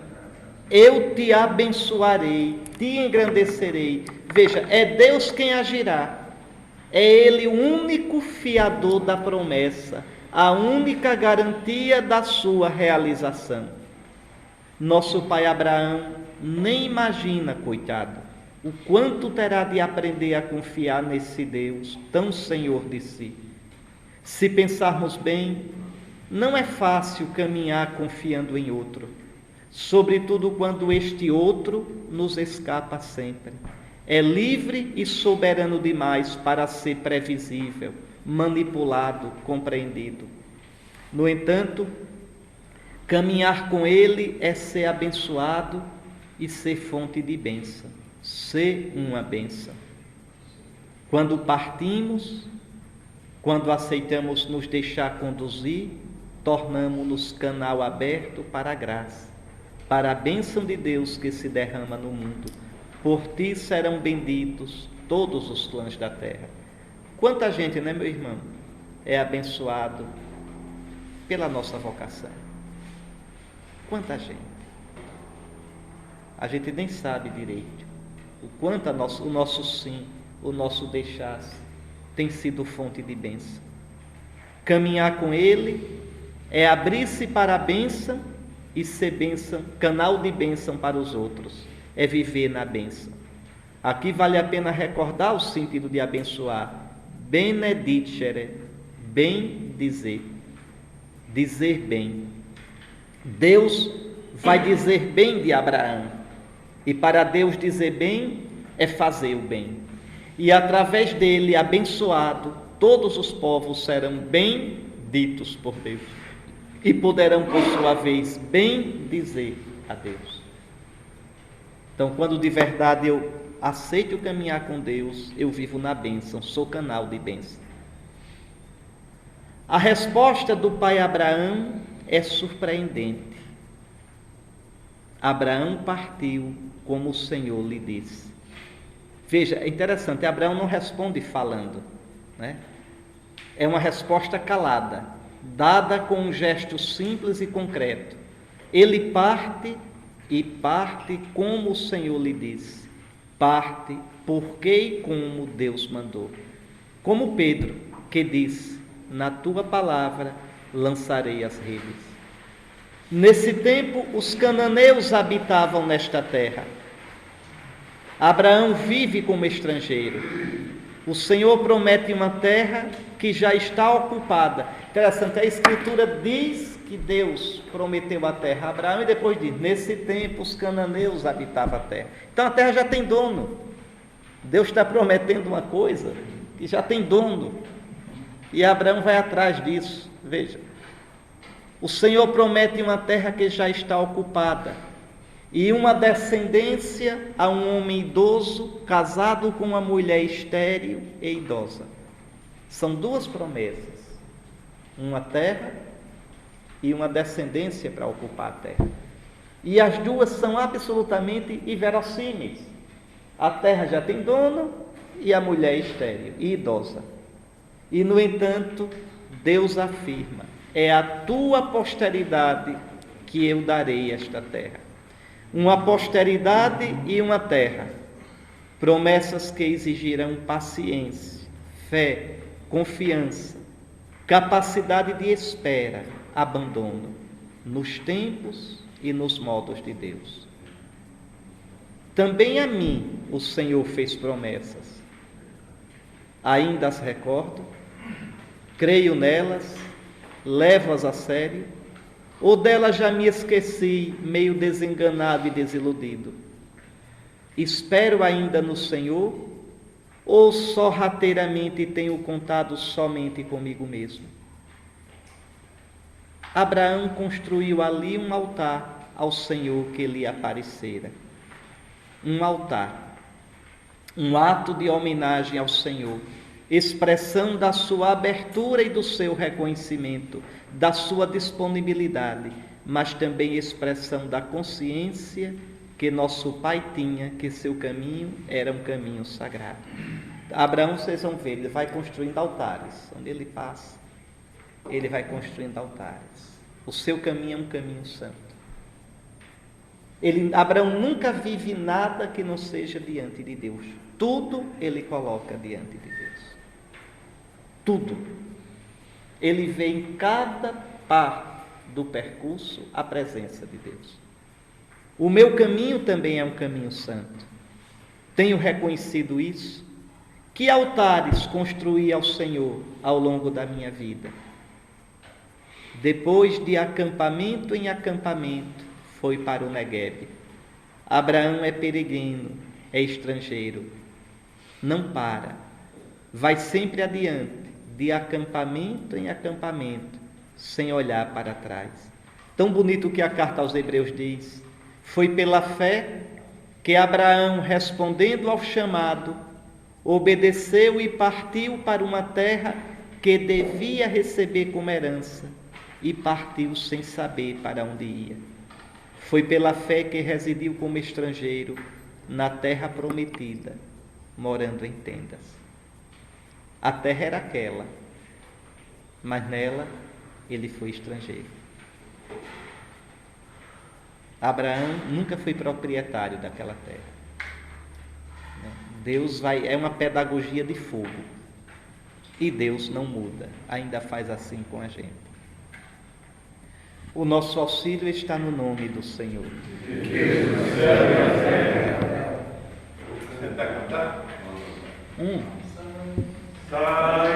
eu te abençoarei, te engrandecerei. Veja, é Deus quem agirá, é Ele o único fiador da promessa, a única garantia da sua realização. Nosso pai Abraão nem imagina, coitado, o quanto terá de aprender a confiar nesse Deus tão Senhor de si. Se pensarmos bem, não é fácil caminhar confiando em outro, sobretudo quando este outro nos escapa sempre. É livre e soberano demais para ser previsível, manipulado, compreendido. No entanto, caminhar com Ele é ser abençoado e ser fonte de bênção, ser uma bênção. Quando partimos, quando aceitamos nos deixar conduzir, tornamos-nos canal aberto para a graça, para a bênção de Deus que se derrama no mundo. Por ti serão benditos todos os clãs da terra. Quanta gente, né, meu irmão, é abençoado pela nossa vocação. Quanta gente. A gente nem sabe direito o quanto o nosso sim, o nosso deixar tem sido fonte de bênção. Caminhar com Ele é abrir-se para a bênção e ser bênção, canal de bênção para os outros. É viver na bênção. Aqui vale a pena recordar o sentido de abençoar. Benedicere, bem dizer. Dizer bem. Deus vai dizer bem de Abraão. E para Deus dizer bem é fazer o bem. E através dele, abençoado, todos os povos serão benditos por Deus. E poderão, por sua vez, bem dizer a Deus. Então, quando de verdade eu aceito caminhar com Deus, eu vivo na bênção, sou canal de bênção. A resposta do pai Abraão é surpreendente. Abraão partiu como o Senhor lhe disse. Veja, é interessante, Abraão não responde falando, né? É uma resposta calada, dada com um gesto simples e concreto. Ele parte e parte como o Senhor lhe disse. Parte porque e como Deus mandou. Como Pedro, que disse, na tua palavra lançarei as redes. Nesse tempo, os cananeus habitavam nesta terra. Abraão vive como estrangeiro. O Senhor promete uma terra que já está ocupada. Interessante, a Escritura diz que Deus prometeu a terra a Abraão e depois diz, nesse tempo os cananeus habitavam a terra. Então a terra já tem dono. Deus está prometendo uma coisa que já tem dono. E Abraão vai atrás disso. Veja, o Senhor promete uma terra que já está ocupada e uma descendência a um homem idoso casado com uma mulher estéril e idosa. São duas promessas, uma terra e uma descendência para ocupar a terra. E as duas são absolutamente inverossímeis. A terra já tem dono e a mulher estéril e idosa. E, no entanto, Deus afirma, é a tua posteridade que eu darei esta terra. Uma posteridade e uma terra. Promessas que exigirão paciência, fé, confiança, capacidade de espera, abandono, nos tempos e nos modos de Deus. Também a mim o Senhor fez promessas. Ainda as recordo, creio nelas, levo-as a sério, ou delas já me esqueci, meio desenganado e desiludido? Espero ainda no Senhor, ou sorrateiramente tenho contado somente comigo mesmo? Abraão construiu ali um altar ao Senhor que lhe aparecera. Um altar, um ato de homenagem ao Senhor, expressão da sua abertura e do seu reconhecimento, da sua disponibilidade, mas também expressão da consciência que nosso pai tinha, que seu caminho era um caminho sagrado. Abraão, vocês vão ver, ele vai construindo altares. Onde ele passa, ele vai construindo altares. O seu caminho é um caminho santo. Abraão nunca vive nada que não seja diante de Deus. Tudo ele coloca diante de Deus. Tudo. Ele vê em cada parte do percurso a presença de Deus. O meu caminho também é um caminho santo. Tenho reconhecido isso. Que altares construí ao Senhor ao longo da minha vida? Depois de acampamento em acampamento, foi para o Negueb. Abraão é peregrino, é estrangeiro. Não para. Vai sempre adiante, de acampamento em acampamento, sem olhar para trás. Tão bonito que a carta aos Hebreus diz: foi pela fé que Abraão, respondendo ao chamado, obedeceu e partiu para uma terra que devia receber como herança, e partiu sem saber para onde ia. Foi pela fé que residiu como estrangeiro na terra prometida, morando em tendas. A terra era aquela, mas nela ele foi estrangeiro. Abraão nunca foi proprietário daquela terra. Deus é uma pedagogia de fogo. E Deus não muda, ainda faz assim com a gente. O nosso auxílio está no nome do Senhor. Sai